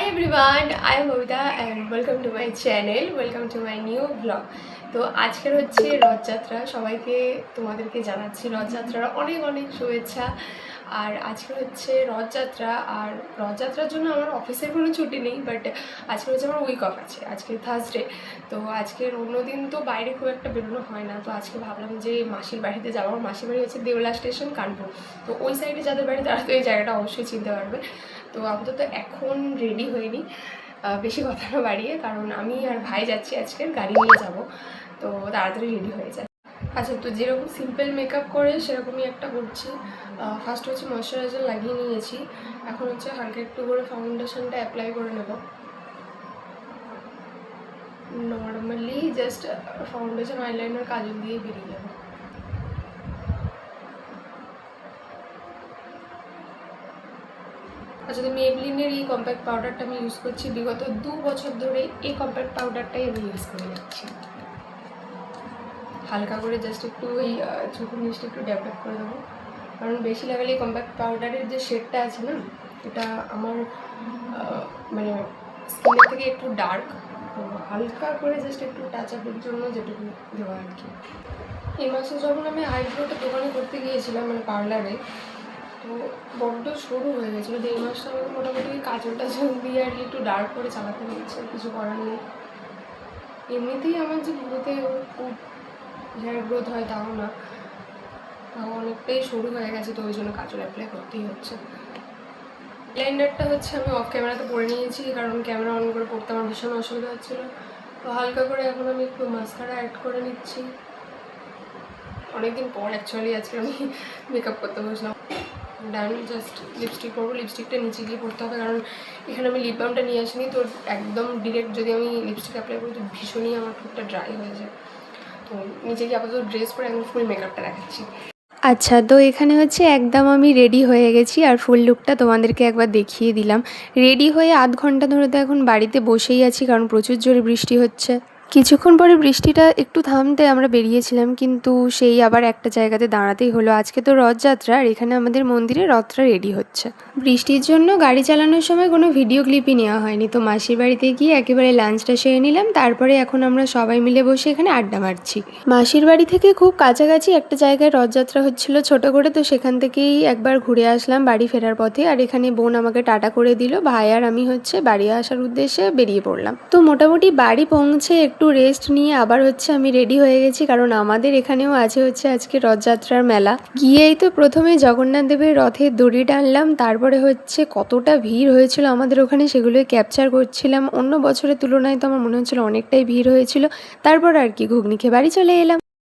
everyone, I am Bobita and welcome to my channel, welcome to my new vlog. তো আজকের হচ্ছে রথযাত্রা, সবাইকে তোমাদেরকে জানাচ্ছি রথযাত্রার অনেক অনেক শুভেচ্ছা। আর আজকে হচ্ছে রথযাত্রা, আর রথযাত্রার জন্য আমার অফিসের কোনো ছুটি নেই, বাট আজকে হচ্ছে আমার উইক অফ আছে, আজকে থার্সডে। তো আজকের অন্যদিন তো বাইরে খুব একটা বেরোনো হয় না, তো আজকে ভাবলাম যে মাসির বাড়িতে যাবো। মাসির বাড়ি হচ্ছে দেওলা স্টেশন, কানপুর। তো ওই সাইডে যাদের বাড়ি তারা তো এই জায়গাটা অবশ্যই চিনতে পারবে। তো আপাতত এখন রেডি হইনি, বেশি কথা না বাড়িয়ে, কারণ আমি আর ভাই যাচ্ছি আজকের, গাড়ি নিয়ে যাব, তো তাড়াতাড়ি রেডি হয়ে যায়। আচ্ছা, তো যেরকম সিম্পল মেকআপ করে সেরকমই একটা করছি। ফার্স্ট হচ্ছে ময়শ্চারাইজার লাগিয়ে নিয়েছি, এখন হচ্ছে হালকা একটু করে ফাউন্ডেশনটা অ্যাপ্লাই করে নেব। নর্মালি জাস্ট ফাউন্ডেশন, আইলাইনার, কাজল দিয়ে বেরিয়ে যাবো। আচ্ছা, তো মেবলিনের এই কম্প্যাক্ট পাউডারটা আমি ইউজ করছি বিগত 2 বছর ধরে। এই কম্প্যাক্ট পাউডারটাই আমি ইউজ করে যাচ্ছি। হালকা করে জাস্ট একটু ওই চোখের নিচটা একটু ডেভেলপ করে দেবো, কারণ বেশি লাগালে এই কম্প্যাক্ট পাউডারের যে শেডটা আছে না, এটা আমার মানে স্কিনের থেকে একটু ডার্ক, তো হালকা করে জাস্ট একটু টাচ আপের জন্য যেটুকু দেওয়া আর কি। এই মাসে যখন আমি আইব্রোটা দোকানে করতে গিয়েছিলাম, মানে পার্লারে, তো বড্ড সরু হয়ে গেছিলো। 1.5 মাসটা আমাকে মোটামুটি কাজলটা দিয়ে আর একটু ডার্ক করে চালাতে হয়েছে, কিছু করার নেই। এমনিতেই আমার যে ভুরুতে খুব হেয়ার গ্রোথ হয় তাও না, তাও অনেকটাই সরু হয়ে গেছে, তো ওই জন্য কাজল অ্যাপ্লাই করতেই হচ্ছে। আইলাইনারটা হচ্ছে আমি অফ ক্যামেরাতে পরে নিয়েছি, কারণ ক্যামেরা অন করে পড়তে আমার ভীষণ অসুবিধা হচ্ছিলো। তো হালকা করে এখন আমি একটু মাস্কারা অ্যাড করে নিচ্ছি। অনেকদিন পর অ্যাকচুয়ালি আজকে আমি মেকআপ করতে বসলাম। ডান, জাস্ট লিপস্টিক করবো। লিপস্টিকটা নিচে গিয়ে পড়তে হবে, কারণ এখানে আমি লিপ বামটা নিয়ে আসিনি, তো একদম ডিরেক্ট যদি আমি লিপস্টিক অ্যাপ্লাই করি তো ভীষণই আমার ঠোঁটটা ড্রাই হয়ে যায়। তো নিচে গিয়ে আপাতত ড্রেস পরে একদম ফুল মেকআপটা দেখাচ্ছি। আচ্ছা, তো এখানে হচ্ছে একদম আমি রেডি হয়ে গেছি, আর ফুল লুকটা তোমাদেরকে একবার দেখিয়ে দিলাম। রেডি হয়ে আধ ঘন্টা ধরে তো এখন বাড়িতে বসেই আছি, কারণ প্রচুর জোরে বৃষ্টি হচ্ছে। কিছুক্ষণ পরে বৃষ্টিটা একটু থামতে আমরা বেরিয়েছিলাম, কিন্তু সেই আবার একটা জায়গাতে দাঁড়াতেই হলো। আজকে তো রথযাত্রা, আর এখানে আমাদের মন্দিরে রথটা রেডি হচ্ছে। বৃষ্টির জন্য গাড়ি চালানোর সময় কোনো ভিডিও ক্লিপই নেওয়া হয়নি, তো মাসির বাড়িতে গিয়ে একেবারে লাঞ্চটা সেরে নিলাম। তারপরে এখন আমরা সবাই মিলে বসে এখানে আড্ডা মারছি। মাসির বাড়ি থেকে খুব কাছাকাছি একটা জায়গায় রথযাত্রা হচ্ছিল ছোট করে, তো সেখান থেকেই একবার ঘুরে আসলাম বাড়ি ফেরার পথে। আর এখানে বোন আমাকে টাটা করে দিল, ভাই আর আমি হচ্ছে বাড়ি আসার উদ্দেশ্যে বেরিয়ে পড়লাম। তো মোটামুটি বাড়ি পৌঁছে একটু রেস্ট নিয়ে আবার হচ্ছে আমি রেডি হয়ে গেছি, কারণ আমাদের এখানেও আছে হচ্ছে আজকে রথযাত্রার মেলা। গিয়েই তো প্রথমে জগন্নাথ দেবের রথের দড়ি টানলাম, তারপরে হচ্ছে কতটা ভিড় হয়েছিল আমাদের ওখানে সেগুলোই ক্যাপচার করছিলাম। অন্য বছরের তুলনায় তো আমার মনে হচ্ছিল অনেকটাই ভিড় হয়েছিল। তারপর আর কি ঘুগনি খেয়ে বাড়ি চলে এলাম।